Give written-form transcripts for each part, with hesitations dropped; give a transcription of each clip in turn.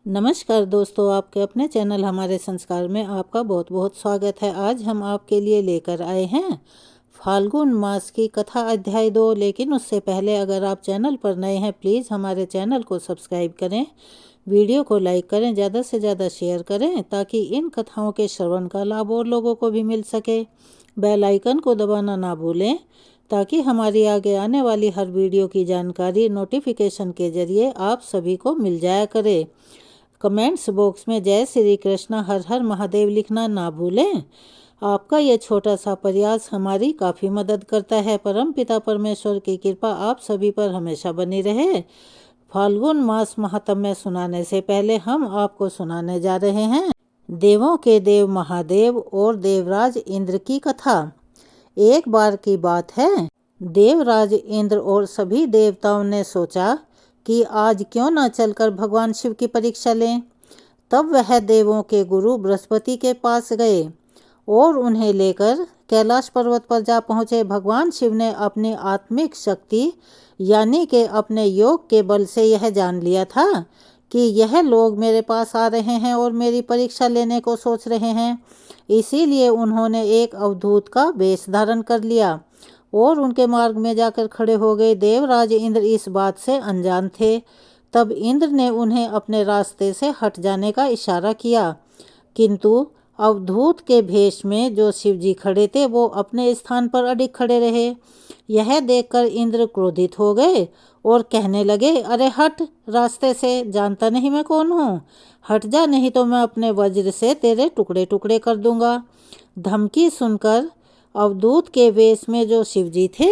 नमस्कार दोस्तों, आपके अपने चैनल हमारे संस्कार में आपका बहुत बहुत स्वागत है। आज हम आपके लिए लेकर आए हैं फाल्गुन मास की कथा अध्याय 2। लेकिन उससे पहले अगर आप चैनल पर नए हैं, प्लीज़ हमारे चैनल को सब्सक्राइब करें, वीडियो को लाइक करें, ज़्यादा से ज़्यादा शेयर करें ताकि इन कथाओं के श्रवण का लाभ और लोगों को भी मिल सके। बेल आइकन को दबाना ना भूलें ताकि हमारी आगे आने वाली हर वीडियो की जानकारी नोटिफिकेशन के जरिए आप सभी को मिल जाया करे। कमेंट्स बॉक्स में जय श्री कृष्ण हर हर महादेव लिखना ना भूलें। आपका यह छोटा सा प्रयास हमारी काफ़ी मदद करता है। परम पिता परमेश्वर की कृपा आप सभी पर हमेशा बनी रहे। फाल्गुन मास महात्म्य सुनाने से पहले हम आपको सुनाने जा रहे हैं देवों के देव महादेव और देवराज इंद्र की कथा। एक बार की बात है, देवराज इंद्र और सभी देवताओं ने सोचा कि आज क्यों न चलकर भगवान शिव की परीक्षा लें। तब वह देवों के गुरु बृहस्पति के पास गए और उन्हें लेकर कैलाश पर्वत पर जा पहुँचे। भगवान शिव ने अपनी आत्मिक शक्ति यानी कि अपने योग के बल से यह जान लिया था कि यह लोग मेरे पास आ रहे हैं और मेरी परीक्षा लेने को सोच रहे हैं। इसीलिए उन्होंने एक अवधूत का वेश धारण कर लिया और उनके मार्ग में जाकर खड़े हो गए। देवराज इंद्र इस बात से अनजान थे। तब इंद्र ने उन्हें अपने रास्ते से हट जाने का इशारा किया, किंतु अवधूत के भेष में जो शिवजी खड़े थे वो अपने स्थान पर अडिग खड़े रहे। यह देखकर इंद्र क्रोधित हो गए और कहने लगे, अरे हट रास्ते से, जानता नहीं मैं कौन हूँ? हट जा, नहीं तो मैं अपने वज्र से तेरे टुकड़े टुकड़े कर दूंगा। धमकी सुनकर अवधूत के वेश में जो शिवजी थे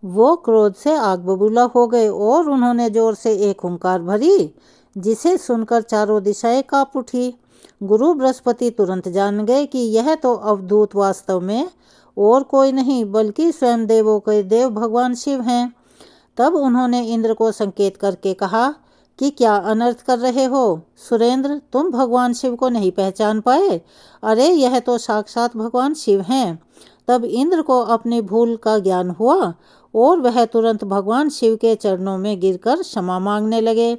वो क्रोध से आग बबूला हो गए और उन्होंने जोर से एक हुंकार भरी, जिसे सुनकर चारों दिशाएं कांप उठी। गुरु बृहस्पति तुरंत जान गए कि यह तो अवधूत वास्तव में और कोई नहीं बल्कि स्वयं देवों के देव भगवान शिव हैं। तब उन्होंने इंद्र को संकेत करके कहा कि क्या अनर्थ कर रहे हो सुरेंद्र, तुम भगवान शिव को नहीं पहचान पाए? अरे यह तो साक्षात भगवान शिव हैं। तब इंद्र को अपनी भूल का ज्ञान हुआ और वह तुरंत भगवान शिव के चरणों में गिरकर क्षमा मांगने लगे।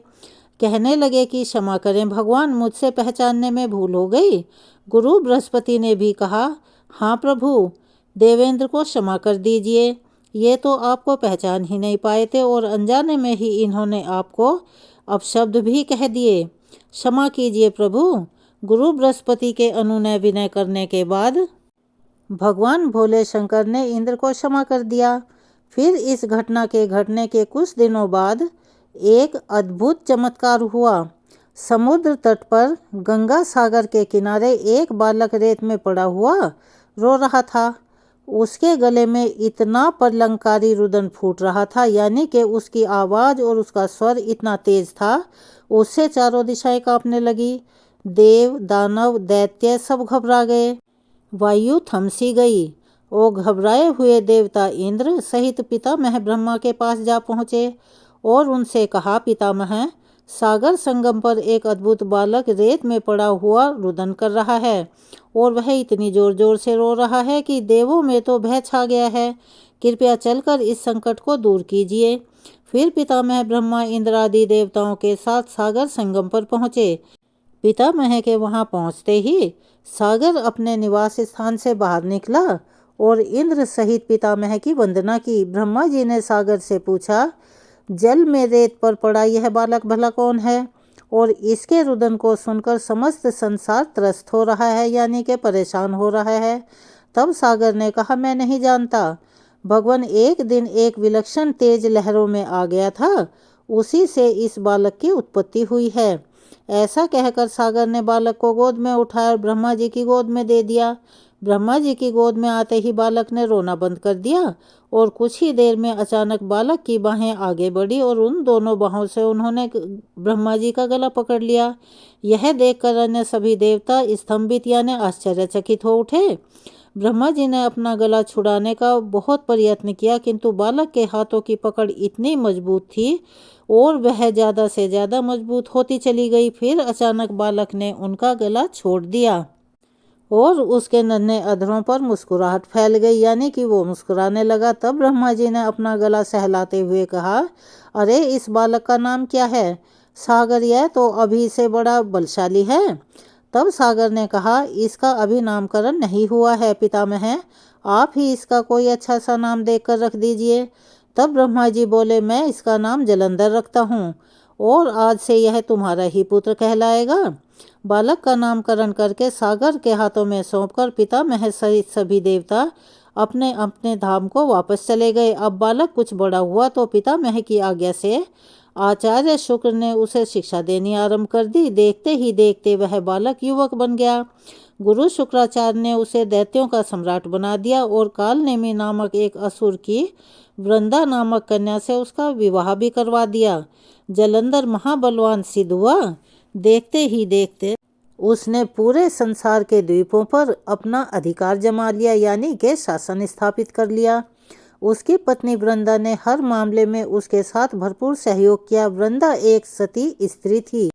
कहने लगे कि क्षमा करें भगवान, मुझसे पहचानने में भूल हो गई। गुरु बृहस्पति ने भी कहा, हाँ प्रभु, देवेंद्र को क्षमा कर दीजिए। ये तो आपको पहचान ही नहीं पाए थे और अनजाने में ही इन्होंने आपको अपशब्द भी कह दिए। क्षमा कीजिए प्रभु। गुरु बृहस्पति के अनुनय विनय करने के बाद भगवान भोले शंकर ने इंद्र को क्षमा कर दिया। फिर इस घटना के घटने के कुछ दिनों बाद एक अद्भुत चमत्कार हुआ। समुद्र तट पर गंगा सागर के किनारे एक बालक रेत में पड़ा हुआ रो रहा था। उसके गले में इतना प्रलंकारी रुदन फूट रहा था, यानी कि उसकी आवाज़ और उसका स्वर इतना तेज था, उससे चारों दिशाएं कांपने लगी। देव दानव दैत्य सब घबरा गए। वायु थमसी गई और घबराए हुए देवता इंद्र सहित पितामह ब्रह्मा के पास जा पहुँचे और उनसे कहा, पितामह, सागर संगम पर एक अद्भुत बालक रेत में पड़ा हुआ रुदन कर रहा है और वह इतनी जोर जोर से रो रहा है कि देवों में तो भय छा गया है। कृपया चलकर इस संकट को दूर कीजिए। फिर पितामह ब्रह्मा इंद्र आदि देवताओं के साथ सागर संगम पर पहुँचे। पितामह के वहां पहुंचते ही सागर अपने निवास स्थान से बाहर निकला और इंद्र सहित पितामह की वंदना की। ब्रह्मा जी ने सागर से पूछा, जल में रेत पर पड़ा यह बालक भला कौन है? और इसके रुदन को सुनकर समस्त संसार त्रस्त हो रहा है, यानी कि परेशान हो रहा है। तब सागर ने कहा, मैं नहीं जानता। भगवान एक दिन एक विलक्षण तेज लहरों में आ गया था, उसी से इस बालक की उत्पत्ति हुई है। ऐसा कहकर सागर ने बालक को गोद में उठाया और ब्रह्मा जी की गोद में दे दिया। ब्रह्मा जी की गोद में आते ही बालक ने रोना बंद कर दिया और कुछ ही देर में अचानक बालक की बाहें आगे बढ़ी और उन दोनों बाहों से उन्होंने ब्रह्मा जी का गला पकड़ लिया। यह देखकर अन्य सभी देवता स्तंभित यानी आश्चर्यचकित हो उठे। ब्रह्मा जी ने अपना गला छुड़ाने का बहुत प्रयत्न किया, किंतु बालक के हाथों की पकड़ इतनी मजबूत थी और वह ज़्यादा से ज़्यादा मजबूत होती चली गई। फिर अचानक बालक ने उनका गला छोड़ दिया और उसके नन्हे अधरों पर मुस्कुराहट फैल गई, यानी कि वो मुस्कुराने लगा। तब ब्रह्मा जी ने अपना गला सहलाते हुए कहा, अरे इस बालक का नाम क्या है? सागर यह तो अभी से बड़ा बलशाली है। तब सागर ने कहा, इसका अभी नामकरण नहीं हुआ है पितामह, आप ही इसका कोई अच्छा सा नाम देखकर रख दीजिए। तब ब्रह्मा जी बोले, मैं इसका नाम जलंधर रखता हूँ और आज से यह तुम्हारा ही पुत्र कहलाएगा। बालक का नामकरण करके सागर के हाथों में सौंपकर पितामह सहित सभी देवता अपने अपने धाम को वापस चले गए। अब बालक कुछ बड़ा हुआ तो पितामह की आज्ञा से आचार्य शुक्र ने उसे शिक्षा देनी आरंभ कर दी। देखते ही देखते वह बालक युवक बन गया। गुरु शुक्राचार्य ने उसे दैत्यों का सम्राट बना दिया और कालनेमी नामक एक असुर की वृंदा नामक कन्या से उसका विवाह भी करवा दिया। जलंधर महाबलवान सिद्ध हुआ। देखते ही देखते उसने पूरे संसार के द्वीपों पर अपना अधिकार जमा लिया, यानी कि शासन स्थापित कर लिया। उसकी पत्नी वृंदा ने हर मामले में उसके साथ भरपूर सहयोग किया। वृंदा एक सती स्त्री थी।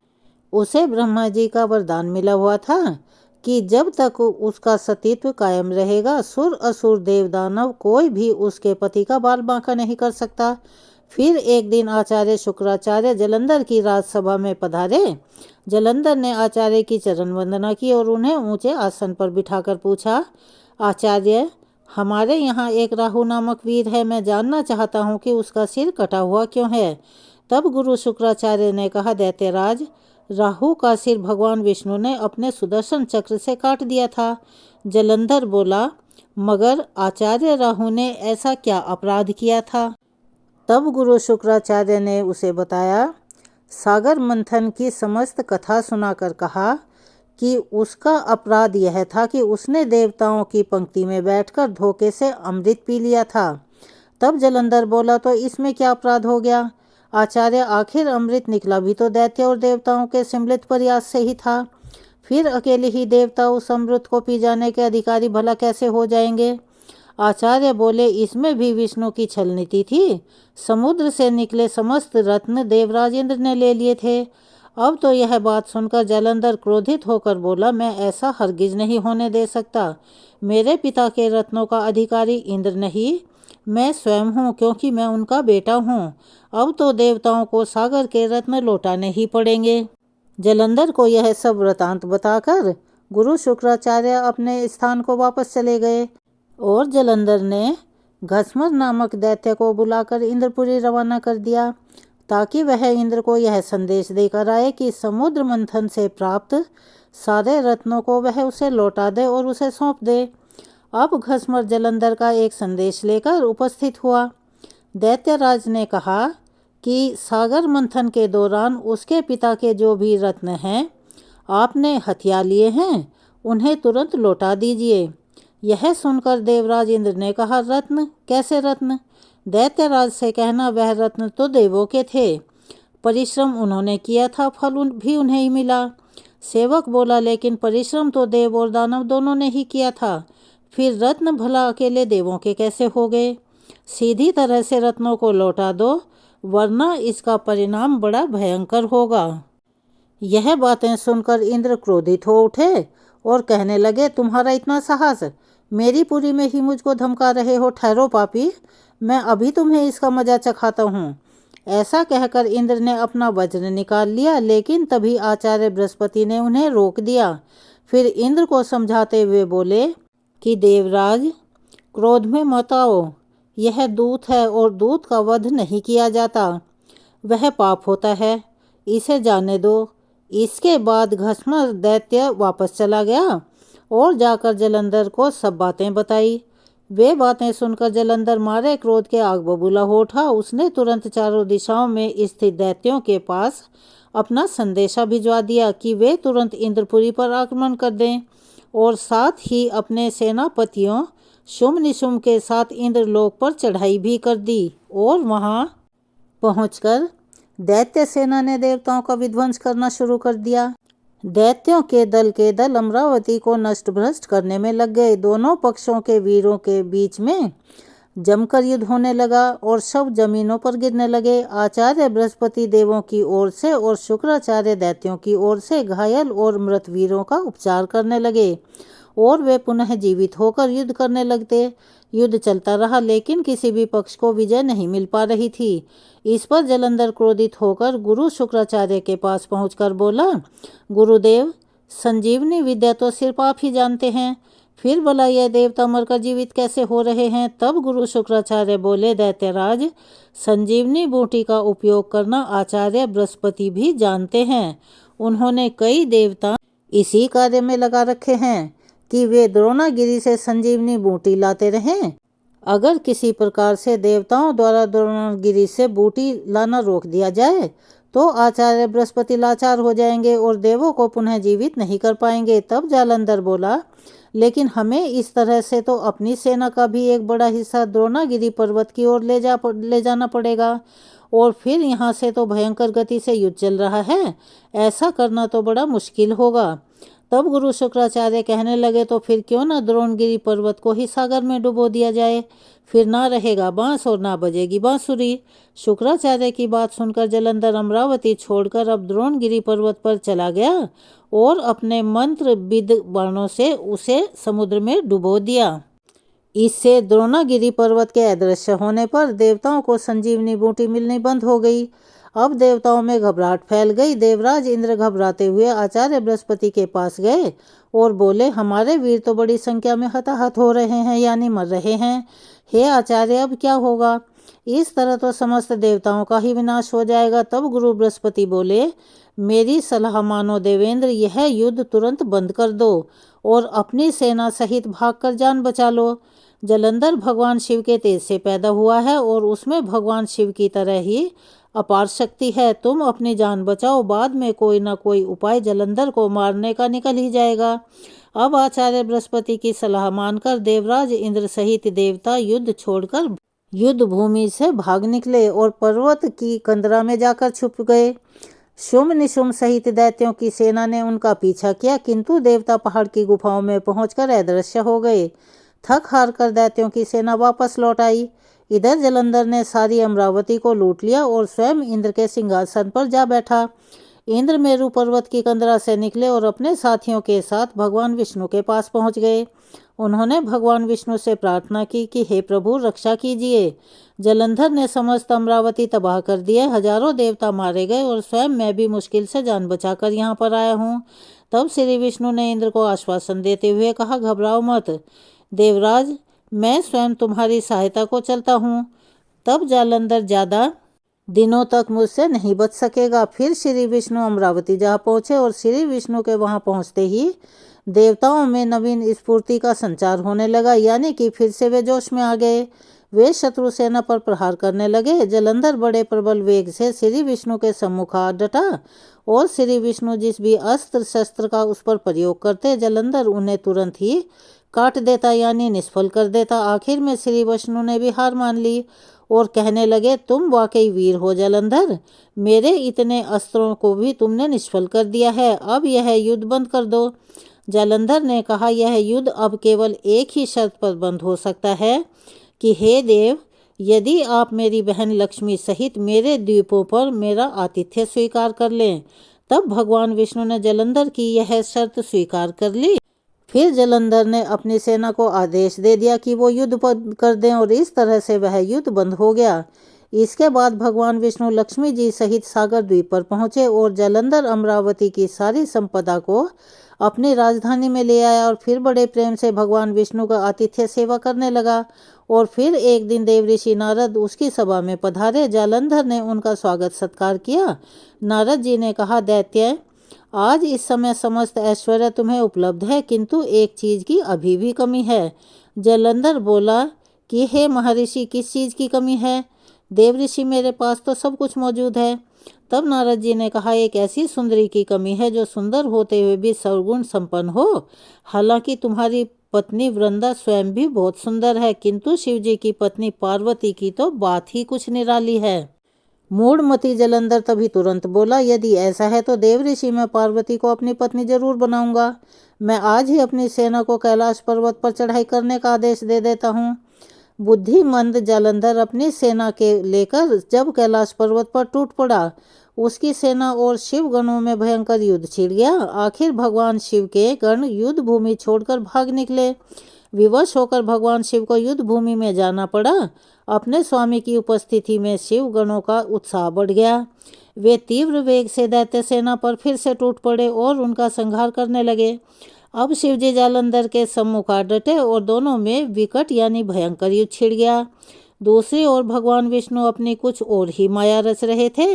उसे ब्रह्मा जी का वरदान मिला हुआ था कि जब तक उसका सतीत्व कायम रहेगा, सुर असुर देव दानव कोई भी उसके पति का बाल बांका नहीं कर सकता। फिर एक दिन आचार्य शुक्राचार्य जलंधर की राजसभा में पधारे। जलंधर ने आचार्य की चरण वंदना की और उन्हें ऊंचे आसन पर बिठाकर पूछा, आचार्य, हमारे यहाँ एक राहु नामक वीर है, मैं जानना चाहता हूँ कि उसका सिर कटा हुआ क्यों है। तब गुरु शुक्राचार्य ने कहा, दैत्यराज, राहु का सिर भगवान विष्णु ने अपने सुदर्शन चक्र से काट दिया था। जलंधर बोला, मगर आचार्य राहु ने ऐसा क्या अपराध किया था। तब गुरु शुक्राचार्य ने उसे बताया, सागर मंथन की समस्त कथा सुनाकर कहा कि उसका अपराध यह था कि उसने देवताओं की पंक्ति में बैठकर धोखे से अमृत पी लिया था। तब जलंधर बोला, तो इसमें क्या अपराध हो गया आचार्य, आखिर अमृत निकला भी तो दैत्य और देवताओं के सम्मिलित प्रयास से ही था। फिर अकेले ही देवता उस अमृत को पी जाने के अधिकारी भला कैसे हो जाएंगे। आचार्य बोले, इसमें भी विष्णु की छल नीति थी। समुद्र से निकले समस्त रत्न देवराज इंद्र ने ले लिए थे। अब तो यह बात सुनकर जलंधर क्रोधित होकर बोला, मैं ऐसा हरगिज नहीं होने दे सकता। मेरे पिता के रत्नों का अधिकारी इंद्र नहीं, मैं स्वयं हूँ, क्योंकि मैं उनका बेटा हूँ। अब तो देवताओं को सागर के रत्न लौटाने ही पड़ेंगे। जलंधर को यह सब वृतांत बताकर गुरु शुक्राचार्य अपने स्थान को वापस चले गए और जलंधर ने घसमर नामक दैत्य को बुलाकर इंद्रपुरी रवाना कर दिया, ताकि वह इंद्र को यह संदेश देकर आए कि समुद्र मंथन से प्राप्त सारे रत्नों को वह उसे लौटा दे और उसे सौंप दे। अब घसमर जलंधर का एक संदेश लेकर उपस्थित हुआ। दैत्यराज ने कहा कि सागर मंथन के दौरान उसके पिता के जो भी रत्न हैं आपने हथिया लिए हैं, उन्हें तुरंत लौटा दीजिए। यह सुनकर देवराज इंद्र ने कहा, रत्न? कैसे रत्न? दैत्यराज से कहना, वह रत्न तो देवों के थे, परिश्रम उन्होंने किया था, फल भी उन्हें ही मिला। सेवक बोला, लेकिन परिश्रम तो देव और दानव दोनों ने ही किया था, फिर रत्न भला अकेले देवों के कैसे हो गए। सीधी तरह से रत्नों को लौटा दो, वरना इसका परिणाम बड़ा भयंकर होगा। यह बातें सुनकर इंद्र क्रोधित हो उठे और कहने लगे, तुम्हारा इतना साहस, मेरी पुरी में ही मुझको धमका रहे हो। ठहरो पापी, मैं अभी तुम्हें इसका मजा चखाता हूँ। ऐसा कहकर इंद्र ने अपना वज्र निकाल लिया, लेकिन तभी आचार्य बृहस्पति ने उन्हें रोक दिया। फिर इंद्र को समझाते हुए बोले कि देवराज, क्रोध में मत आओ, यह दूत है और दूत का वध नहीं किया जाता, वह पाप होता है, इसे जाने दो। इसके बाद घसमर दैत्य वापस चला गया और जाकर जलंधर को सब बातें बताई। वे बातें सुनकर जलंधर मारे क्रोध के आग बबूला हो उठा। उसने तुरंत चारों दिशाओं में स्थित दैत्यों के पास अपना संदेशा भिजवा दिया कि वे तुरंत इंद्रपुरी पर आक्रमण कर दें और साथ ही अपने सेनापतियों शुम्भ निशुम्भ के साथ इंद्रलोक पर चढ़ाई भी कर दी। और वहां पहुंचकर दैत्य सेना ने देवताओं का विध्वंस करना शुरू कर दिया। दैत्यों के दल अमरावती को नष्ट भ्रष्ट करने में लग गए। दोनों पक्षों के वीरों के बीच में जमकर युद्ध होने लगा और शव जमीनों पर गिरने लगे। आचार्य बृहस्पति देवों की ओर से और शुक्राचार्य दैत्यों की ओर से घायल और मृत वीरों का उपचार करने लगे और वे पुनः जीवित होकर युद्ध करने लगते। युद्ध चलता रहा, लेकिन किसी भी पक्ष को विजय नहीं मिल पा रही थी। इस पर जालंधर क्रोधित होकर गुरु शुक्राचार्य के पास पहुंचकर बोला, गुरुदेव, संजीवनी विद्या तो सिर्फ आप ही जानते हैं, फिर भला यह देवता मरकर जीवित कैसे हो रहे हैं। तब गुरु शुक्राचार्य बोले, दैत्यराज, संजीवनी बूटी का उपयोग करना आचार्य बृहस्पति भी जानते हैं। उन्होंने कई देवता इसी कार्य में लगा रखे हैं कि वे द्रोणागिरी से संजीवनी बूटी लाते रहें। अगर किसी प्रकार से देवताओं द्वारा द्रोणागिरी से बूटी लाना रोक दिया जाए तो आचार्य बृहस्पति लाचार हो जाएंगे और देवों को पुनः जीवित नहीं कर पाएंगे। तब जालंधर बोला, लेकिन हमें इस तरह से तो अपनी सेना का भी एक बड़ा हिस्सा द्रोणागिरी पर्वत की ओर ले जाना पड़ेगा, और फिर यहाँ से तो भयंकर गति से युद्ध चल रहा है, ऐसा करना तो बड़ा मुश्किल होगा। तब गुरु शुक्राचार्य कहने लगे, तो फिर क्यों न द्रोणगिरी पर्वत को ही सागर में डुबो दिया जाए, फिर ना रहेगा बांस और ना बजेगी बांसुरी। शुक्राचार्य की बात सुनकर जालंधर अमरावती छोड़कर अब द्रोणगिरी पर्वत पर चला गया और अपने मंत्र विद बाणों से उसे समुद्र में डुबो दिया। इससे द्रोणागिरी पर्वत के अदृश्य होने पर देवताओं को संजीवनी बूटी मिलनी बंद हो गई। अब देवताओं में घबराहट फैल गई। देवराज इंद्र घबराते हुए आचार्य बृहस्पति के पास गए और बोले, हमारे वीर तो बड़ी संख्या में हताहत हो रहे हैं, यानी मर रहे हैं। हे आचार्य, अब क्या होगा? इस तरह तो समस्त देवताओं का ही विनाश हो जाएगा। तब गुरु बृहस्पति बोले, मेरी सलाह मानो देवेंद्र, यह युद्ध तुरंत बंद कर दो और अपनी सेना सहित भागकर जान बचा लो। जालंधर भगवान शिव के तेज से पैदा हुआ है और उसमें भगवान शिव की तरह ही अपार शक्ति है। तुम अपनी जान बचाओ, बाद में कोई ना कोई उपाय जालंधर को मारने का निकल ही जाएगा। अब आचार्य बृहस्पति की सलाह मानकर देवराज इंद्र सहित देवता युद्ध छोड़कर युद्ध भूमि से भाग निकले और पर्वत की कंदरा में जाकर छुप गए। शुम्भ निशुम्भ सहित दैत्यों की सेना ने उनका पीछा किया, किंतु देवता पहाड़ की गुफाओं में पहुंचकर अदृश्य हो गए। थक हार कर दैत्यों की सेना वापस लौट आई। इधर जालंधर ने सारी अमरावती को लूट लिया और स्वयं इंद्र के सिंहासन पर जा बैठा। इंद्र मेरु पर्वत की कंदरा से निकले और अपने साथियों के साथ भगवान विष्णु के पास पहुंच गए। उन्होंने भगवान विष्णु से प्रार्थना की कि हे प्रभु, रक्षा कीजिए। जालंधर ने समस्त अमरावती तबाह कर दिए, हजारों देवता मारे गए और स्वयं मैं भी मुश्किल से जान बचाकर यहाँ पर आया हूँ। तब श्री विष्णु ने इंद्र को आश्वासन देते हुए कहा, घबराओ मत देवराज, मैं स्वयं तुम्हारी सहायता को चलता हूँ। तब जालंधर ज्यादा दिनों तक मुझसे नहीं बच सकेगा। फिर श्री विष्णु अमरावती जा पहुँचे और श्री विष्णु के वहाँ पहुँचते ही देवताओं में नवीन स्फूर्ति का संचार होने लगा, यानी कि फिर से वे जोश में आ गए। वे शत्रु सेना पर प्रहार करने लगे। जालंधर बड़े प्रबल वेग से श्री विष्णु के सम्मुख आ डटा और श्री विष्णु जिस भी अस्त्र शस्त्र का उस पर प्रयोग करते, जालंधर उन्हें तुरंत ही काट देता, यानी निष्फल कर देता। आखिर में श्री विष्णु ने भी हार मान ली और कहने लगे, तुम वाकई वीर हो जालंधर, मेरे इतने अस्त्रों को भी तुमने निष्फल कर दिया है, अब यह युद्ध बंद कर दो। जालंधर ने कहा, यह युद्ध अब केवल एक ही शर्त पर बंद हो सकता है कि हे देव, यदि आप मेरी बहन लक्ष्मी सहित मेरे द्वीपों पर मेरा आतिथ्य स्वीकार कर लें। तब भगवान विष्णु ने जालंधर की यह शर्त स्वीकार कर ली। फिर जालंधर ने अपनी सेना को आदेश दे दिया कि वो युद्ध बंद कर दें और इस तरह से वह युद्ध बंद हो गया। इसके बाद भगवान विष्णु लक्ष्मी जी सहित सागर द्वीप पर पहुंचे और जालंधर अमरावती की सारी संपदा को अपनी राजधानी में ले आया और फिर बड़े प्रेम से भगवान विष्णु का आतिथ्य सेवा करने लगा। और फिर एक दिन देवऋषि नारद उसकी सभा में पधारे। जालंधर ने उनका स्वागत सत्कार किया। नारद जी ने कहा, दैत्य, आज इस समय समस्त ऐश्वर्य तुम्हें उपलब्ध है, किंतु एक चीज की अभी भी कमी है। जालंधर बोला कि हे महर्षि, किस चीज की कमी है? देवऋषि, मेरे पास तो सब कुछ मौजूद है। तब नारद जी ने कहा, एक ऐसी सुंदरी की कमी है जो सुंदर होते हुए भी सर्वगुण संपन्न हो। हालांकि तुम्हारी पत्नी वृंदा स्वयं भी बहुत सुंदर है, किंतु शिवजी की पत्नी पार्वती की तो बात ही कुछ निराली है। मूढ़मती जालंधर तभी तुरंत बोला, यदि ऐसा है तो देवऋषि, मैं पार्वती को अपनी पत्नी जरूर बनाऊंगा। मैं आज ही अपनी सेना को कैलाश पर्वत पर चढ़ाई करने का आदेश दे देता हूँ। बुद्धिमंद जालंधर अपनी सेना के लेकर जब कैलाश पर्वत पर टूट पड़ा, उसकी सेना और शिव गणों में भयंकर युद्ध छिड़ गया। आखिर भगवान शिव के गण युद्ध भूमि छोड़कर भाग निकले। विवश होकर भगवान शिव को युद्ध भूमि में जाना पड़ा। अपने स्वामी की उपस्थिति में शिव गणों का उत्साह बढ़ गया। वे तीव्र वेग से दैत्य सेना पर फिर से टूट पड़े और उनका संहार करने लगे। अब शिवजी जालंधर के सम्मुख आ डटे और दोनों में विकट यानी भयंकर युद्ध छिड़ गया। दूसरी ओर भगवान विष्णु अपनी कुछ और ही माया रच रहे थे।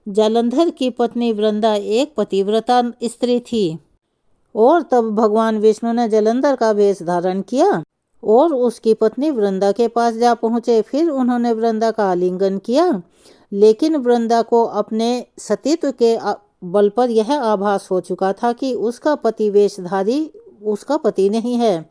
जालंधर की पत्नी वृंदा एक पतिव्रता स्त्री थी और तब भगवान विष्णु ने जालंधर का वेश धारण किया और उसकी पत्नी वृंदा के पास जा पहुँचे। फिर उन्होंने वृंदा का आलिंगन किया, लेकिन वृंदा को अपने सतीत्व के बल पर यह आभास हो चुका था कि उसका पति वेशधारी उसका पति नहीं है।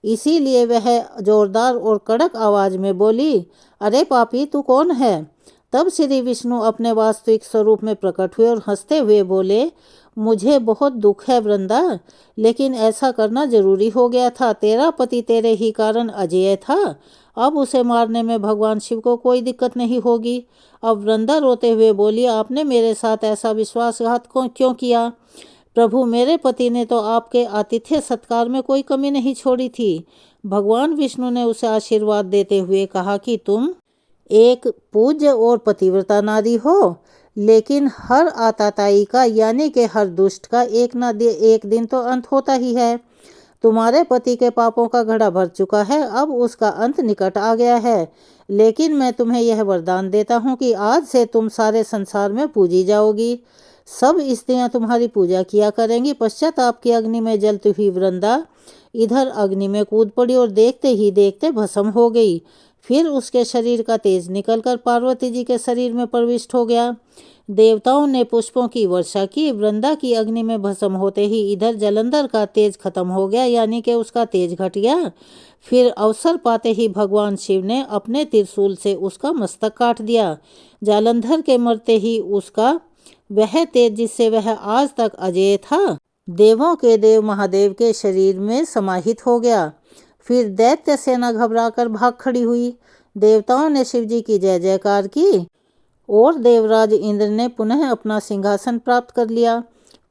इसीलिए वह जोरदार और कड़क आवाज में बोली, अरे पापी, तू कौन है? तब श्री विष्णु अपने वास्तविक स्वरूप में प्रकट हुए और हंसते हुए बोले, मुझे बहुत दुख है वृंदा, लेकिन ऐसा करना जरूरी हो गया था। तेरा पति तेरे ही कारण अजेय था। अब उसे मारने में भगवान शिव को कोई दिक्कत नहीं होगी। अब वृंदा रोते हुए बोली, आपने मेरे साथ ऐसा विश्वासघात क्यों किया? प्रभु, मेरे पति ने तो आपके आतिथ्य सत्कार में कोई कमी नहीं छोड़ी थी। भगवान विष्णु ने उसे आशीर्वाद देते हुए कहा कि तुम एक पूज्य और पतिव्रता नारी हो, लेकिन हर आताताई का यानी कि हर दुष्ट का एक दिन तो अंत होता ही है। तुम्हारे पति के पापों का घड़ा भर चुका है, अब उसका अंत निकट आ गया है। लेकिन मैं तुम्हें यह वरदान देता हूँ कि आज से तुम सारे संसार में पूजी जाओगी। सब स्त्रियां तुम्हारी पूजा किया करेंगी। पश्चात आपकी अग्नि में जलती हुई वृंदा इधर अग्नि में कूद पड़ी और देखते ही देखते भस्म हो गई। फिर उसके शरीर का तेज निकलकर पार्वती जी के शरीर में प्रविष्ट हो गया। देवताओं ने पुष्पों की वर्षा की। वृंदा की अग्नि में भस्म होते ही इधर जालंधर का तेज खत्म हो गया, यानी कि उसका तेज घट गया। फिर अवसर पाते ही भगवान शिव ने अपने त्रिशूल से उसका मस्तक काट दिया। जालंधर के मरते ही उसका वह तेज जिससे वह आज तक अजेय था, देवों के देव महादेव के शरीर में समाहित हो गया। फिर दैत्य सेना घबराकर भाग खड़ी हुई। देवताओं ने शिवजी की जय जयकार की और देवराज इंद्र ने पुनः अपना सिंहासन प्राप्त कर लिया।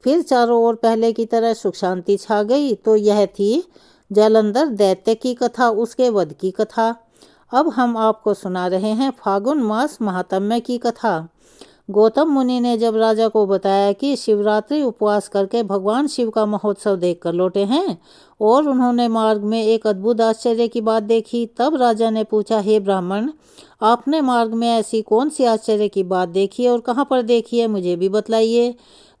फिर चारों ओर पहले की तरह सुख शांति छा गई। तो यह थी जालंधर दैत्य की कथा, उसके वध की कथा। अब हम आपको सुना रहे हैं फागुन मास महात्म्य की कथा। गौतम मुनि ने जब राजा को बताया कि शिवरात्रि उपवास करके भगवान शिव का महोत्सव देखकर लौटे हैं और उन्होंने मार्ग में एक अद्भुत आश्चर्य की बात देखी, तब राजा ने पूछा, हे ब्राह्मण, आपने मार्ग में ऐसी कौन सी आश्चर्य की बात देखी है और कहाँ पर देखी है, मुझे भी बतलाइए।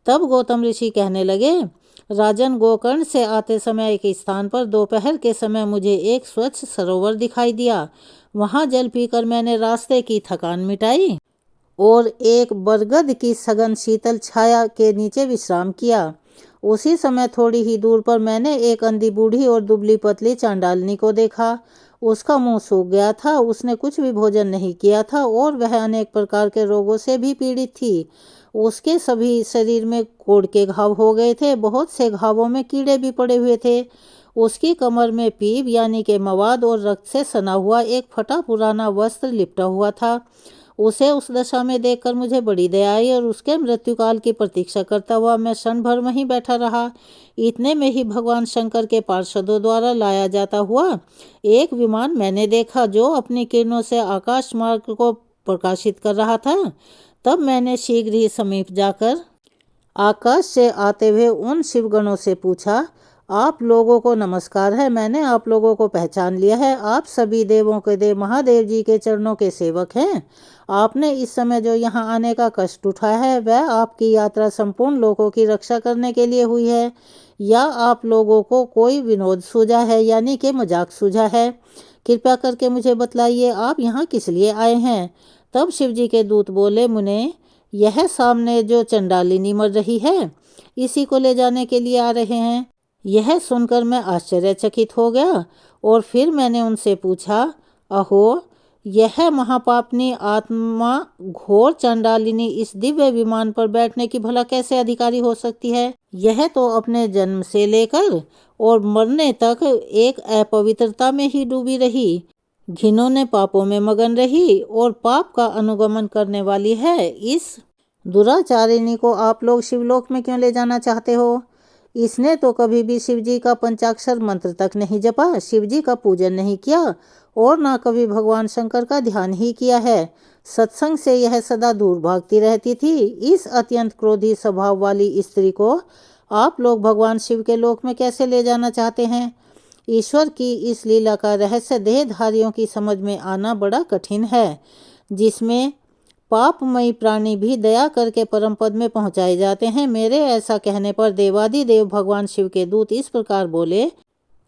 तब गौतम ऋषि कहने लगे, राजन, गोकर्ण से आते समय एक स्थान पर दोपहर के समय मुझे एक स्वच्छ सरोवर दिखाई दिया। वहाँ जल पीकर मैंने रास्ते की थकान मिटाई और एक बरगद की सघन शीतल छाया के नीचे विश्राम किया। उसी समय थोड़ी ही दूर पर मैंने एक अंधी बूढ़ी और दुबली पतली चांडालनी को देखा। उसका मुंह सूख गया था, उसने कुछ भी भोजन नहीं किया था और वह अनेक प्रकार के रोगों से भी पीड़ित थी। उसके सभी शरीर में कोढ़ के घाव हो गए थे, बहुत से घावों में कीड़े भी पड़े हुए थे। उसकी कमर में पीप यानी कि मवाद और रक्त से सना हुआ एक फटा पुराना वस्त्र लिपटा हुआ था। उसे उस दशा में देखकर मुझे बड़ी दया आई और उसके मृत्युकाल की प्रतीक्षा करता हुआ मैं क्षण भर वहीं बैठा रहा। इतने में ही भगवान शंकर के पार्षदों द्वारा लाया जाता हुआ एक विमान मैंने देखा, जो अपनी किरणों से आकाश मार्ग को प्रकाशित कर रहा था। तब मैंने शीघ्र ही समीप जाकर आकाश से आते हुए उन शिवगणों से पूछा, आप लोगों को नमस्कार है, मैंने आप लोगों को पहचान लिया है। आप सभी देवों के देव महादेव जी के चरणों के सेवक हैं। आपने इस समय जो यहाँ आने का कष्ट उठाया है, वह आपकी यात्रा संपूर्ण लोगों की रक्षा करने के लिए हुई है, या आप लोगों को कोई विनोद सूझा है यानी कि मजाक सूझा है? कृपया करके मुझे बतलाइए, आप यहाँ किस लिए आए हैं? तब शिवजी के दूत बोले, मुने, यह सामने जो चंडालिनी मर रही है, इसी को ले जाने के लिए आ रहे हैं। यह सुनकर मैं आश्चर्यचकित हो गया और फिर मैंने उनसे पूछा, अहो, यह महापापनी आत्मा घोर चंडालिनी इस दिव्य विमान पर बैठने की भला कैसे अधिकारी हो सकती है? यह तो अपने जन्म से लेकर और मरने तक एक अपवित्रता में ही डूबी रही, घिनौने पापों में मगन रही और पाप का अनुगमन करने वाली है। इस दुराचारिणी को आप लोग शिवलोक में क्यों ले जाना चाहते हो? इसने तो कभी भी शिवजी का पंचाक्षर मंत्र तक नहीं जपा, शिवजी का पूजन नहीं किया और ना कभी भगवान शंकर का ध्यान ही किया है। सत्संग से यह सदा दूर भागती रहती थी। इस अत्यंत क्रोधी स्वभाव वाली स्त्री को आप लोग भगवान शिव के लोक में कैसे ले जाना चाहते हैं? ईश्वर की इस लीला का रहस्य देहधारियों की समझ में आना बड़ा कठिन है, जिसमें पापमयी प्राणी भी दया करके परम पद में पहुंचाए जाते हैं। मेरे ऐसा कहने पर देवादिदेव भगवान शिव के दूत इस प्रकार बोले,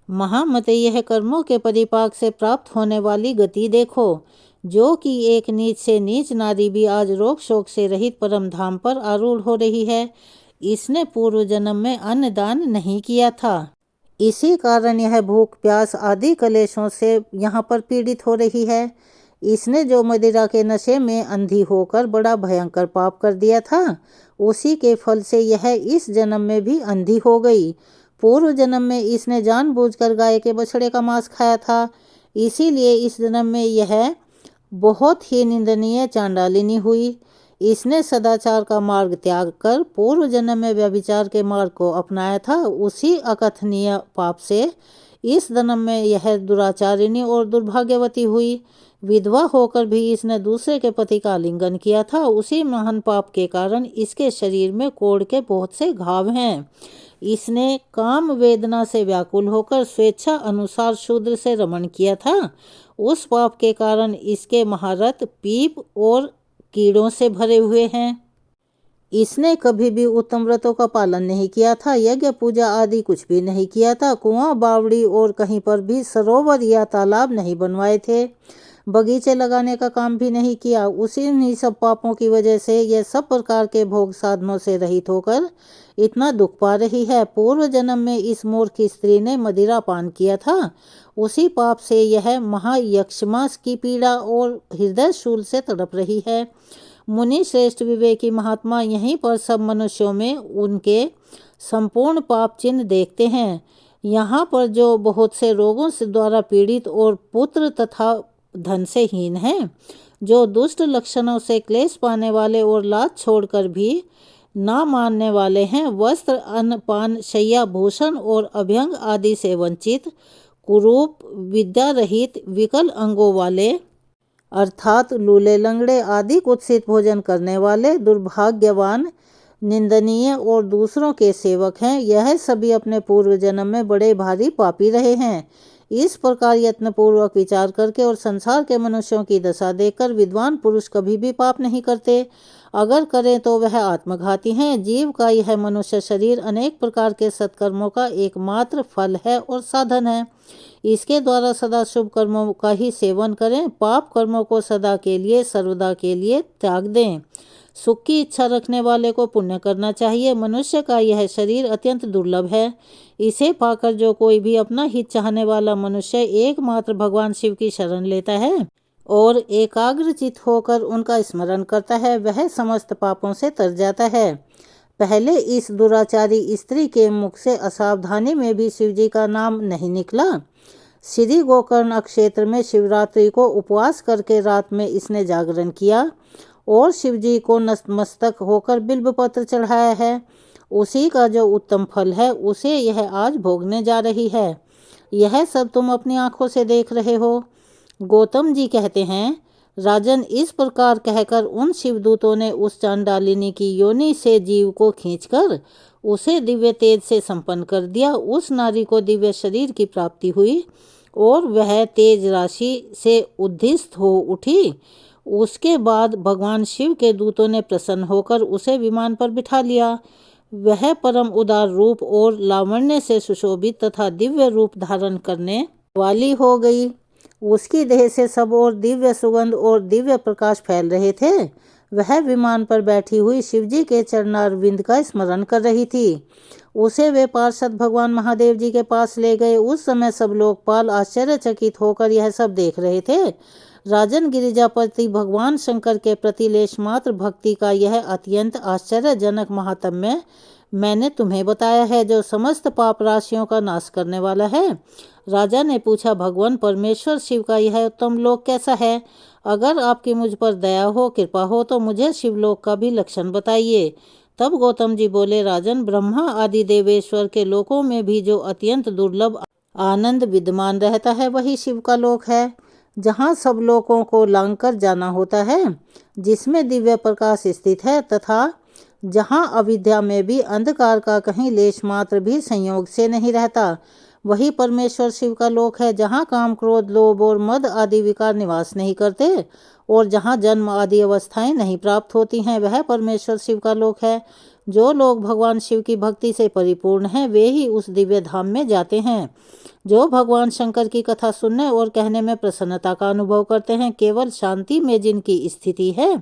महामते, यह कर्मों के परिपाक से प्राप्त होने वाली गति देखो, जो कि एक नीच से नीच नारी भी आज रोग शोक से रहित परम धाम पर आरूढ़ हो रही है। इसने पूर्व जन्म में अन्न दान नहीं किया था, इसी कारण यह भूख प्यास आदि कलेशों से यहाँ पर पीड़ित हो रही है। इसने जो मदिरा के नशे में अंधी होकर बड़ा भयंकर पाप कर दिया था, उसी के फल से यह इस जन्म में भी अंधी हो गई। पूर्व जन्म में इसने जानबूझकर गाय के बछड़े का मांस खाया था, इसीलिए इस जन्म में यह बहुत ही निंदनीय चांडालिनी हुई। इसने सदाचार का मार्ग त्याग कर पूर्व जन्म में व्यभिचार के मार्ग को अपनाया था, उसी अकथनीय पाप से इस जन्म में यह दुराचारिणी और दुर्भाग्यवती हुई। विधवा होकर भी इसने दूसरे के पति का आलिंगन किया था, उसी महान पाप के कारण इसके शरीर में कोढ़ के बहुत से घाव हैं। इसने काम वेदना से व्याकुल होकर स्वेच्छा अनुसार शूद्र से रमण किया था, उस पाप के कारण इसके महारथ पीप और कीड़ों से भरे हुए हैं। इसने कभी भी उत्तम व्रतों का पालन नहीं किया था, यज्ञ पूजा आदि कुछ भी नहीं किया था, कुआं बावड़ी और कहीं पर भी सरोवर या तालाब नहीं बनवाए थे, बगीचे लगाने का काम भी नहीं किया। उसी सब पापों की वजह से यह सब प्रकार के भोग साधनों से रहित होकर इतना दुख पा रही है। पूर्व जन्म में इस मूर्ख स्त्री ने मदिरा पान किया था, उसी पाप से यह महायक्षमास की पीड़ा और हृदय शूल से तड़प रही है। मुनि श्रेष्ठ विवेकी महात्मा यहीं पर सब मनुष्यों में उनके संपूर्ण पाप चिन्ह देखते हैं। यहाँ पर जो बहुत से रोगों से द्वारा पीड़ित और पुत्र तथा धन से हीन हैं, जो दुष्ट लक्षणों से क्लेश पाने वाले और लाज छोड़कर भी ना मानने वाले हैं, वस्त्र अन्न पान शय्या भूषण और अभ्यंग आदि से वंचित, कुरूप विद्या रहित विकल अंगों वाले अर्थात लूले लंगड़े आदि कुत्सित भोजन करने वाले, दुर्भाग्यवान, निंदनीय और दूसरों के सेवक हैं, यह सभी अपने पूर्व जन्म में बड़े भारी पापी रहे हैं। इस प्रकार यत्नपूर्वक विचार करके और संसार के मनुष्यों की दशा देखकर विद्वान पुरुष कभी भी पाप नहीं करते, अगर करें तो वह आत्मघाती हैं। जीव का यह मनुष्य शरीर अनेक प्रकार के सत्कर्मों का एकमात्र फल है और साधन है, इसके द्वारा सदा शुभ कर्मों का ही सेवन करें, पाप कर्मों को सदा के लिए सर्वदा के लिए त्याग दें। सुख की इच्छा रखने वाले को पुण्य करना चाहिए। मनुष्य का यह शरीर अत्यंत दुर्लभ है, इसे पाकर जो कोई भी अपना हित चाहने वाला मनुष्य एकमात्र भगवान शिव की शरण लेता है और एकाग्रचित होकर उनका स्मरण करता है, वह समस्त पापों से तर जाता है। पहले इस दुराचारी स्त्री के मुख से असावधानी में भी शिवजी का नाम नहीं निकला। श्री गोकर्ण क्षेत्र में शिवरात्रि को उपवास करके रात में इसने जागरण किया और शिवजी को नतमस्तक होकर बिल्व पत्र चढ़ाया है। उसी का जो उत्तम फल है उसे यह आज भोगने जा रही है। यह सब तुम अपनी आंखों से देख रहे हो। गौतम जी कहते हैं, राजन, इस प्रकार कहकर उन शिवदूतों ने उस चांडालिनी की योनि से जीव को खींचकर उसे दिव्य तेज से संपन्न कर दिया। उस नारी को दिव्य शरीर की प्राप्ति हुई और वह तेज राशि से उद्धिष्ट हो उठी। उसके बाद भगवान शिव के दूतों ने प्रसन्न होकर उसे विमान पर बिठा लिया। वह परम उदार रूप और लावण्य से सुशोभित तथा दिव्य रूप धारण करने वाली हो गई। उसकी देह से सब और दिव्य सुगंध और दिव्य प्रकाश फैल रहे थे। वह विमान पर बैठी हुई शिवजी के चरणारविंद का स्मरण कर रही थी। उसे वे पार्षद भगवान महादेव जी के पास ले गए। उस समय सब लोकपाल आश्चर्यचकित होकर यह सब देख रहे थे। राजन, गिरिजापति भगवान शंकर के प्रति लेश मात्र भक्ति का यह अत्यंत आश्चर्यजनक महात्म्य मैंने तुम्हें बताया है, जो समस्त पाप राशियों का नाश करने वाला है। राजा ने पूछा, भगवान परमेश्वर शिव का यह उत्तम लोक कैसा है? अगर आपकी मुझ पर दया हो, कृपा हो तो मुझे शिवलोक का भी लक्षण बताइए तब गौतम जी बोले, राजन, ब्रह्मा आदि देवेश्वर के लोकों में भी जो अत्यंत दुर्लभ आनंद विद्यमान रहता है वही शिव का लोक है, जहाँ सब लोकों को लांघ कर जाना होता है, जिसमें दिव्य प्रकाश स्थित है तथा जहाँ अविद्या में भी अंधकार का कहीं लेश मात्र भी संयोग से नहीं रहता, वही परमेश्वर शिव का लोक है, जहाँ काम, क्रोध, लोभ और मद आदि विकार निवास नहीं करते और जहाँ जन्म आदि अवस्थाएं नहीं प्राप्त होती हैं, वह परमेश्वर शिव का लोक है। जो लोग भगवान शिव की भक्ति से परिपूर्ण हैं वे ही उस दिव्य धाम में जाते हैं। जो भगवान शंकर की कथा सुनने और कहने में प्रसन्नता का अनुभव करते हैं, केवल शांति में जिनकी स्थिति है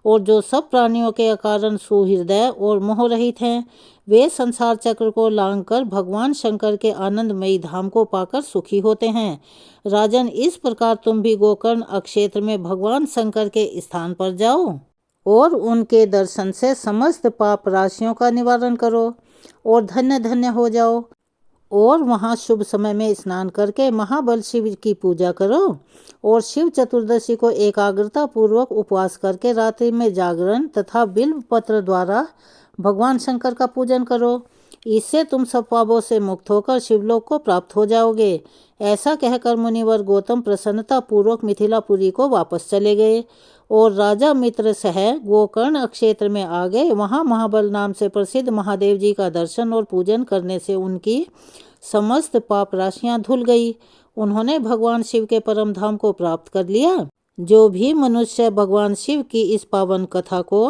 और जो सब प्राणियों के कारण सुहृदय और मोह रहित हैं, वे संसार चक्र को लांघ कर भगवान शंकर के आनंदमयी धाम को पाकर सुखी होते हैं। राजन, इस प्रकार तुम भी गोकर्ण अक्षेत्र में भगवान शंकर के स्थान पर जाओ और उनके दर्शन से समस्त पाप राशियों का निवारण करो और धन्य धन्य हो जाओ। और वहाँ शुभ समय में स्नान करके महाबल शिव की पूजा करो और शिव चतुर्दशी को एकाग्रता पूर्वक उपवास करके रात्रि में जागरण तथा बिल्व पत्र द्वारा भगवान शंकर का पूजन करो। इससे तुम सब पापों से मुक्त होकर शिवलोक को प्राप्त हो जाओगे। ऐसा कहकर मुनिवर गौतम प्रसन्नता पूर्वक मिथिलापुरी को वापस चले गए और राजा मित्र सह गोकर्ण क्षेत्र में आ गए। वहाँ महाबल नाम से प्रसिद्ध महादेव जी का दर्शन और पूजन करने से उनकी समस्त पाप राशियाँ धुल गई। उन्होंने भगवान शिव के परम धाम को प्राप्त कर लिया। जो भी मनुष्य भगवान शिव की इस पावन कथा को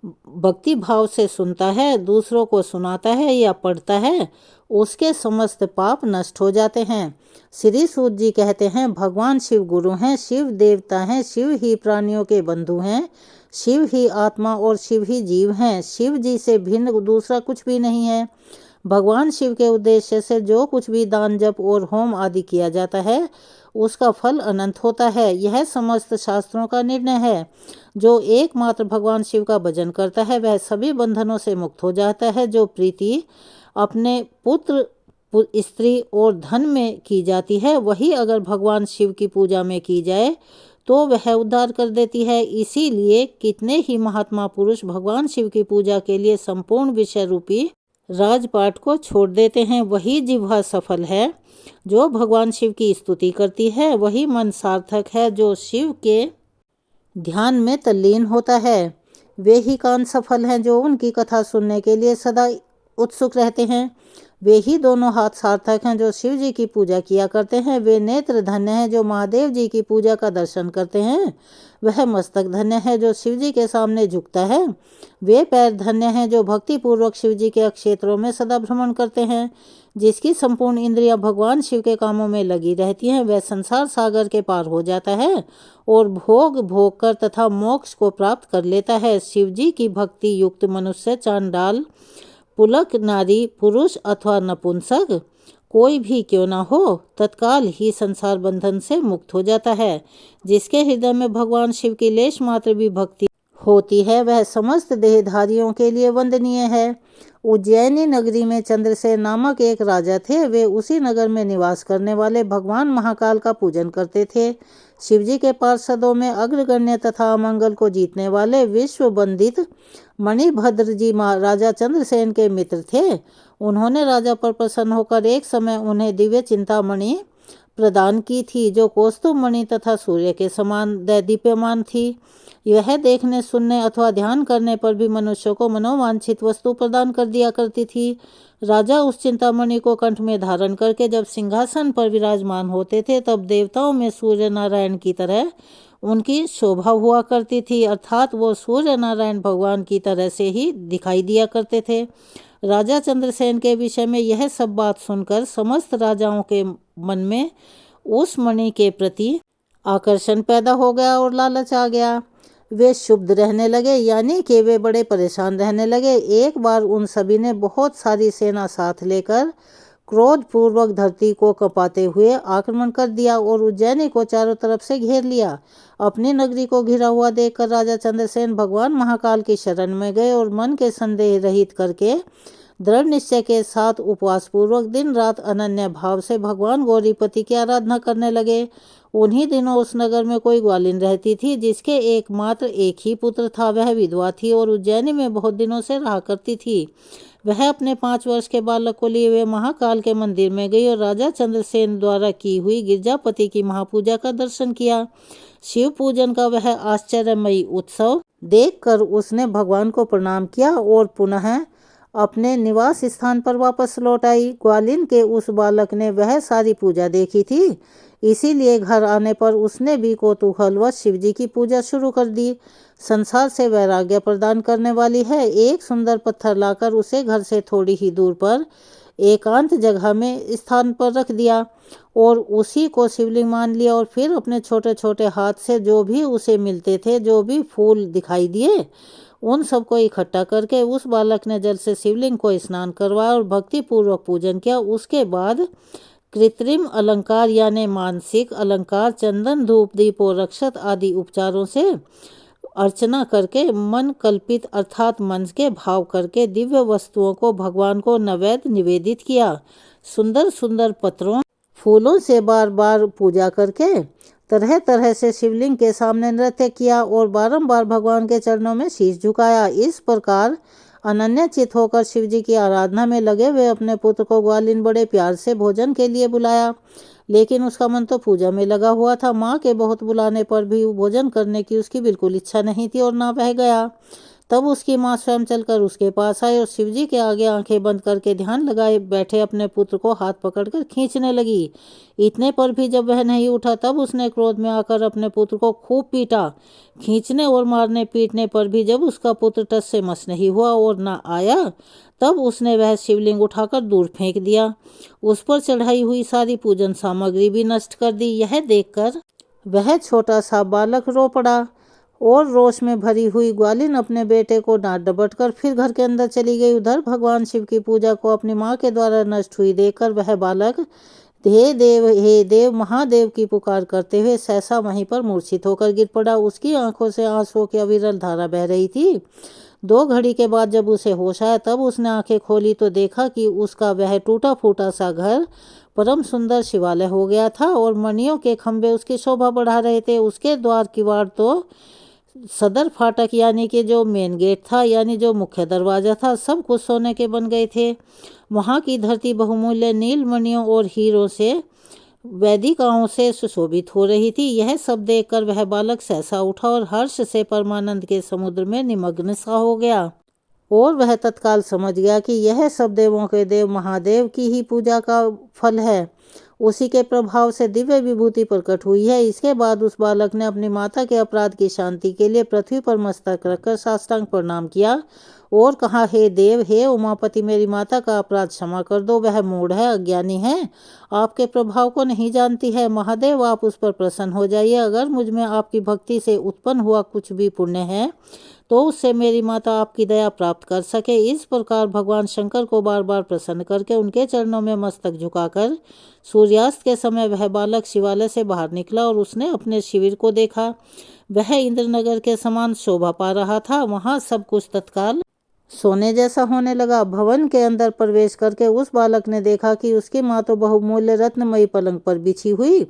भक्ति भाव से सुनता है, दूसरों को सुनाता है या पढ़ता है, उसके समस्त पाप नष्ट हो जाते हैं। श्री सूत जी कहते हैं, भगवान शिव गुरु हैं, शिव देवता हैं, शिव ही प्राणियों के बंधु हैं, शिव ही आत्मा और शिव ही जीव हैं। शिव जी से भिन्न दूसरा कुछ भी नहीं है। भगवान शिव के उद्देश्य से जो कुछ भी दान, जप और होम आदि किया जाता है उसका फल अनंत होता है। यह समस्त शास्त्रों का निर्णय है। जो एकमात्र भगवान शिव का भजन करता है वह सभी बंधनों से मुक्त हो जाता है। जो प्रीति अपने पुत्र, स्त्री और धन में की जाती है, वही अगर भगवान शिव की पूजा में की जाए तो वह उद्धार कर देती है। इसीलिए कितने ही महात्मा पुरुष भगवान शिव की पूजा के लिए संपूर्ण विषय रूपी राजपाट को छोड़ देते हैं। वही जिह्वा सफल है जो भगवान शिव की स्तुति करती है, वही मन सार्थक है जो शिव के ध्यान में तल्लीन होता है। वे ही कान सफल हैं जो उनकी कथा सुनने के लिए सदा उत्सुक रहते हैं। वे ही दोनों हाथ सार्थक हैं जो शिव जी की पूजा किया करते हैं। वे नेत्र धन्य हैं जो महादेव जी की पूजा का दर्शन करते हैं। वह मस्तक धन्य है जो शिव जी के सामने झुकता है। वे पैर धन्य हैं जो भक्ति पूर्वक शिव जी के क्षेत्रों में सदा भ्रमण करते हैं। जिसकी संपूर्ण इंद्रियां भगवान शिव के कामों में लगी रहती हैं, वह संसार सागर के पार हो जाता है और भोग भोग कर तथा मोक्ष को प्राप्त कर लेता है। शिव जी की भक्ति युक्त मनुष्य, चांडाल, पुलक नारी, पुरुष अथवा नपुंसक कोई भी क्यों न हो, तत्काल ही संसार बंधन से मुक्त हो जाता है। जिसके हृदय में भगवान शिव की लेश मात्र भी भक्ति होती है वह समस्त देहधारियों के लिए वंदनीय है। उज्जैनी नगरी में चंद्रसेन नामक एक राजा थे। वे उसी नगर में निवास करने वाले भगवान महाकाल का पूजन करते थे। शिवजी के पार्षदों में अग्रगण्य तथा अमंगल को जीतने वाले विश्व वंदित मणिभद्र जी राजा चंद्रसेन के मित्र थे। उन्होंने राजा पर प्रसन्न होकर एक समय उन्हें दिव्य चिंतामणि प्रदान की थी, जो कौस्तुभ मणि तथा सूर्य के समान दैदीप्यमान थी। यह देखने, सुनने अथवा ध्यान करने पर भी मनुष्य को मनोवांछित वस्तु प्रदान कर दिया करती थी। राजा उस चिंतामणि को कंठ में धारण करके जब सिंहासन पर विराजमान होते थे तब देवताओं में सूर्य नारायण की तरह उनकी शोभा हुआ करती थी, अर्थात वो सूर्य नारायण भगवान की तरह से ही दिखाई दिया करते थे। राजा चंद्रसेन के विषय में यह सब बात सुनकर समस्त राजाओं के मन में उस मणि के प्रति आकर्षण पैदा हो गया और लालच आ गया। वे क्षुब्ध रहने लगे, यानी कि वे बड़े परेशान रहने लगे। एक बार उन सभी ने बहुत सारी सेना साथ लेकर क्रोध पूर्वक धरती को कपाते हुए आक्रमण कर दिया और उज्जैनी को चारों तरफ से घेर लिया। अपनी नगरी को घिरा हुआ देखकर राजा चंद्रसेन भगवान महाकाल की शरण में गए और मन के संदेह रहित करके दृढ़ निश्चय के साथ उपवास पूर्वक दिन रात अनन्य भाव से भगवान गौरीपति की आराधना करने लगे। उन्हीं दिनों उस नगर में कोई ग्वालिन रहती थी जिसके एकमात्र एक ही पुत्र था। वह विधवा थी और उज्जैनी में बहुत दिनों से रहा करती थी। वह अपने 5 वर्ष के बालक को लिए हुए महाकाल के मंदिर में गई और राजा चंद्रसेन द्वारा की हुई गिरजापति की महापूजा का दर्शन किया। शिव पूजन का वह आश्चर्यमयी उत्सव देखकर उसने भगवान को प्रणाम किया और पुनः अपने निवास स्थान पर वापस लौट आई। ग्वालिन के उस बालक ने वह सारी पूजा देखी थी, इसीलिए घर आने पर उसने भी कौतूहलवश शिवजी की पूजा शुरू कर दी। संसार से वैराग्य प्रदान करने वाली है। एक सुंदर पत्थर लाकर उसे घर से थोड़ी ही दूर पर एकांत जगह में स्थान पर रख दिया और उसी को शिवलिंग मान लिया और फिर अपने छोटे छोटे हाथ से जो भी उसे मिलते थे, जो भी फूल दिखाई दिए, उन सबको इकट्ठा करके उस बालक ने जल से शिवलिंग को स्नान करवाया और भक्ति पूर्वक पूजन किया। उसके बाद कृत्रिम अलंकार यानी मानसिक अलंकार, चंदन, धूप, दीप और रक्षत आदि उपचारों से अर्चना करके मन कल्पित अर्थात मन के भाव करके दिव्य वस्तुओं को भगवान को नैवेद्य निवेदित किया। सुंदर सुंदर पत्रों फूलों से बार बार पूजा करके तरह तरह से शिवलिंग के सामने नृत्य किया और बारंबार भगवान के चरणों में शीश झुकाया। इस प्रकार अनन्यचित होकर शिवजी की आराधना में लगे हुए अपने पुत्र को ग्वालिन बड़े प्यार से भोजन के लिए बुलाया, लेकिन उसका मन तो पूजा में लगा हुआ था। माँ के बहुत बुलाने पर भी भोजन करने की उसकी बिल्कुल इच्छा नहीं थी और ना वह गया। तब उसकी माँ स्वयं चलकर उसके पास आई और शिवजी के आगे आंखें बंद करके ध्यान लगाए बैठे अपने पुत्र को हाथ पकड़कर खींचने लगी। इतने पर भी जब वह नहीं उठा तब उसने क्रोध में आकर अपने पुत्र को खूब पीटा। खींचने और मारने पीटने पर भी जब उसका पुत्र टस से मस नहीं हुआ और न आया तब उसने वह शिवलिंग उठाकर दूर फेंक दिया। उस पर चढ़ाई हुई सारी पूजन सामग्री भी नष्ट कर दी। यह देखकर वह छोटा सा बालक रो पड़ा और रोष में भरी हुई ग्वालिन अपने बेटे को डांट डपट कर फिर घर के अंदर चली गई। उधर भगवान शिव की पूजा को अपनी माँ के द्वारा नष्ट हुई देखकर वह बालक हे देव महादेव की पुकार करते हुए सहसा वहीं पर मूर्छित होकर गिर पड़ा। उसकी आंखों से आंसुओं की अविरल धारा बह रही थी। 2 घड़ी के बाद जब उसे होश आया तब उसने आंखें खोली तो देखा कि उसका वह टूटा फूटा सा घर परम सुंदर शिवालय हो गया था और मणियों के खंभे उसकी शोभा बढ़ा रहे थे। उसके द्वार किवाड़ तो सदर फाटक यानी कि जो मेन गेट था यानी जो मुख्य दरवाजा था सब कुछ सोने के बन गए थे। वहाँ की धरती बहुमूल्य नीलमणियों और हीरों से वैदिकाओं से सुशोभित हो रही थी। यह सब देखकर वह बालक सहसा उठा और हर्ष से परमानंद के समुद्र में निमग्न सा हो गया और वह तत्काल समझ गया कि यह सब देवों के देव महादेव की ही पूजा का फल है। उसी के प्रभाव से दिव्य विभूति प्रकट हुई है। इसके बाद उस बालक ने अपनी माता के अपराध की शांति के लिए पृथ्वी पर मस्तक रखकर साष्टांग प्रणाम किया और कहा, हे देव, हे उमापति, मेरी माता का अपराध क्षमा कर दो। वह मूढ़ है, अज्ञानी है, आपके प्रभाव को नहीं जानती है। महादेव, आप उस पर प्रसन्न हो जाइए। अगर मुझ में आपकी भक्ति से उत्पन्न हुआ कुछ भी पुण्य है तो उससे मेरी माता आपकी दया प्राप्त कर सके। इस प्रकार भगवान शंकर को बार बार प्रसन्न करके उनके चरणों में मस्तक झुकाकर सूर्यास्त के समय वह बालक शिवालय से बाहर निकला और उसने अपने शिविर को देखा। वह इंद्रनगर के समान शोभा पा रहा था। वहाँ सब कुछ तत्काल सोने जैसा होने लगा। भवन के अंदर प्रवेश करके उस बालक ने देखा कि उसकी माँ तो बहुमूल्य रत्नमयी पलंग पर बिछी हुई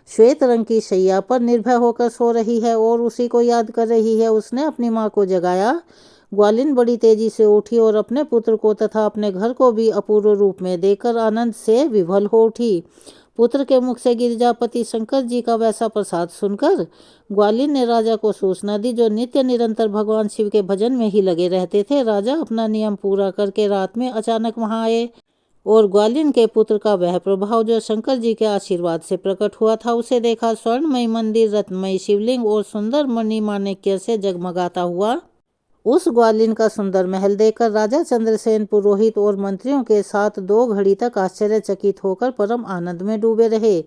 श्वेत रंग की शैया पर निर्भय होकर सो रही है और उसी को याद कर रही है। उसने अपनी माँ को जगाया। ग्वालिन बड़ी तेजी से उठी और अपने पुत्र को तथा अपने घर को भी अपूर्व रूप में देखकर आनंद से विभल हो उठी। पुत्र के मुख से गिरिजापति शंकर जी का वैसा प्रसाद सुनकर ग्वालिन ने राजा को सूचना दी, जो नित्य निरंतर भगवान शिव के भजन में ही लगे रहते थे। राजा अपना नियम पूरा करके रात में अचानक वहां आए और ग्वालिन के पुत्र का वह प्रभाव जो शंकर जी के आशीर्वाद से प्रकट हुआ था उसे देखा। स्वर्णमयी मंदिर, रत्नमयी शिवलिंग और सुंदर मणि माणिक्य से जगमगाता हुआ उस ग्वालिन का सुंदर महल देखकर राजा चंद्रसेन पुरोहित और मंत्रियों के साथ 2 घड़ी तक आश्चर्यचकित होकर परम आनंद में डूबे रहे।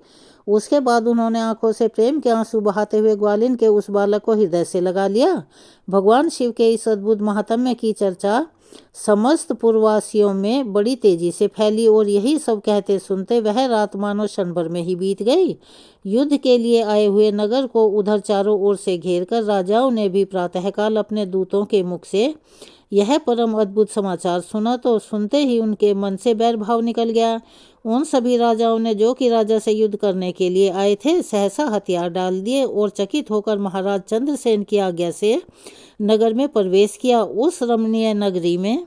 उसके बाद उन्होंने आंखों से प्रेम के आंसू बहाते हुए ग्वालिन के उस बालक को हृदय से लगा लिया। भगवान शिव के इस अद्भुत महात्म्य की चर्चा समस्त पूर्ववासियों में बड़ी तेजी से फैली और यही सब कहते सुनते वह रात मानो क्षण भर में ही बीत गई। युद्ध के लिए आए हुए नगर को उधर चारों ओर से घेर कर राजाओं ने भी प्रातःकाल अपने दूतों के मुख से यह परम अद्भुत समाचार सुना तो सुनते ही उनके मन से बैर भाव निकल गया। उन सभी राजाओं ने जो कि राजा से युद्ध करने के लिए आए थे सहसा हथियार डाल दिए और चकित होकर महाराज चंद्रसेन की आज्ञा से नगर में प्रवेश किया। उस रमणीय नगरी में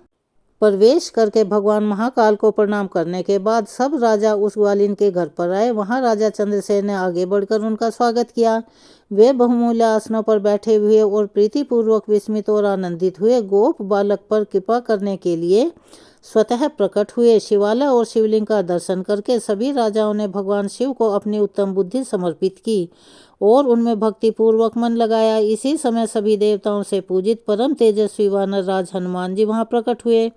प्रवेश करके भगवान महाकाल को प्रणाम करने के बाद सब राजा उस ग्वालिन के घर पर आए। वहां राजा चंद्रसेन ने आगे बढ़कर उनका स्वागत किया। वे बहुमूल्य आसनों पर बैठे हुए और प्रीतिपूर्वक विस्मित और आनंदित हुए गोप बालक पर कृपा करने के लिए स्वतः प्रकट हुए। शिवालय और शिवलिंग का दर्शन करके सभी राजाओं ने भगवान शिव को अपनी उत्तम बुद्धि समर्पित की और उनमें भक्तिपूर्वक मन लगाया। इसी समय सभी देवताओं से पूजित परम तेजस्वी वानर राज हनुमान जी वहां प्रकट हुए।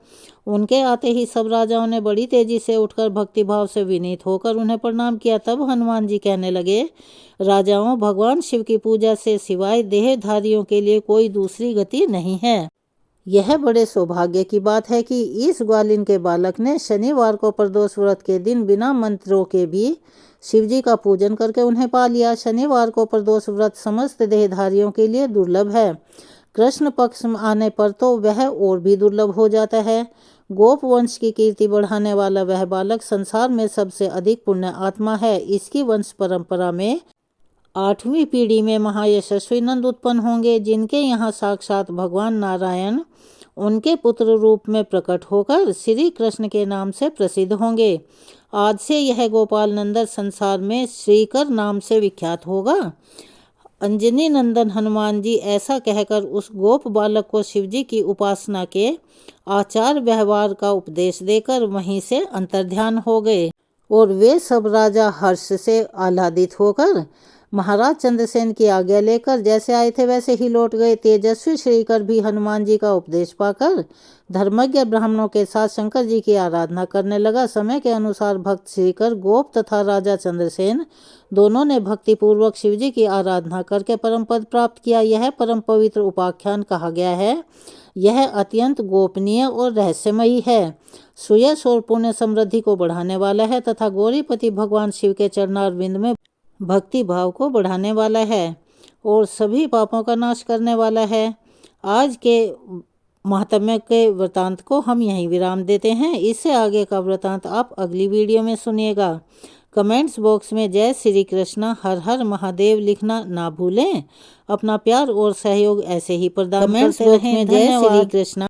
उनके आते ही सब राजाओं ने बड़ी तेजी से उठकर भक्तिभाव से विनीत होकर उन्हें प्रणाम किया। तब हनुमान जी कहने लगे, राजाओं, भगवान शिव की पूजा से सिवाय देहधारियों के लिए कोई दूसरी गति नहीं है। यह बड़े सौभाग्य की बात है कि इस ग्वालिन के बालक ने शनिवार को प्रदोष व्रत के दिन बिना मंत्रों के भी शिवजी का पूजन करके उन्हें पा लिया। शनिवार को प्रदोष व्रत समस्त देहधारियों के लिए दुर्लभ है। कृष्ण पक्ष में आने पर तो वह और भी दुर्लभ हो जाता है। गोप वंश की कीर्ति बढ़ाने वाला वह बालक संसार में सबसे अधिक पुण्य आत्मा है। इसकी वंश परंपरा में 8वीं पीढ़ी में महायशस्वी नंद उत्पन्न होंगे, जिनके यहाँ साक्षात भगवान नारायण उनके पुत्र रूप में प्रकट होकर श्री कृष्ण के नाम से प्रसिद्ध होंगे। आज से यह गोपाल नंदन संसार में श्रीकर नाम से विख्यात होगा। अंजनी नंदन हनुमान जी ऐसा कहकर उस गोप बालक को शिवजी की उपासना के आचार व्यवहार का उपदेश देकर वहीं से अंतर्ध्यान हो गए और वे सब राजा हर्ष से आह्लादित होकर महाराज चंद्रसेन की आज्ञा लेकर जैसे आए थे वैसे ही लौट गए। तेजस्वी श्रीकर भी हनुमान जी का उपदेश पाकर धर्मज्ञ ब्राह्मणों के साथ शंकर जी की आराधना करने लगा। समय के अनुसार भक्त श्रीकर, गोप तथा राजा चंद्रसेन दोनों ने भक्तिपूर्वक शिवजी की आराधना करके परम पद प्राप्त किया। यह परम पवित्र उपाख्यान कहा गया है। यह अत्यंत गोपनीय और रहस्यमयी है, सुयश और पुण्य समृद्धि को बढ़ाने वाला है तथा गौरीपति भगवान शिव के चरणारविंद में भक्ति भाव को बढ़ाने वाला है और सभी पापों का नाश करने वाला है। आज के महात्म्य के वृतांत को हम यहीं विराम देते हैं। इससे आगे का वृतांत आप अगली वीडियो में सुनिएगा। कमेंट्स बॉक्स में जय श्री कृष्णा, हर हर महादेव लिखना ना भूलें। अपना प्यार और सहयोग ऐसे ही प्रदान करते रहें। जय श्री कृष्णा।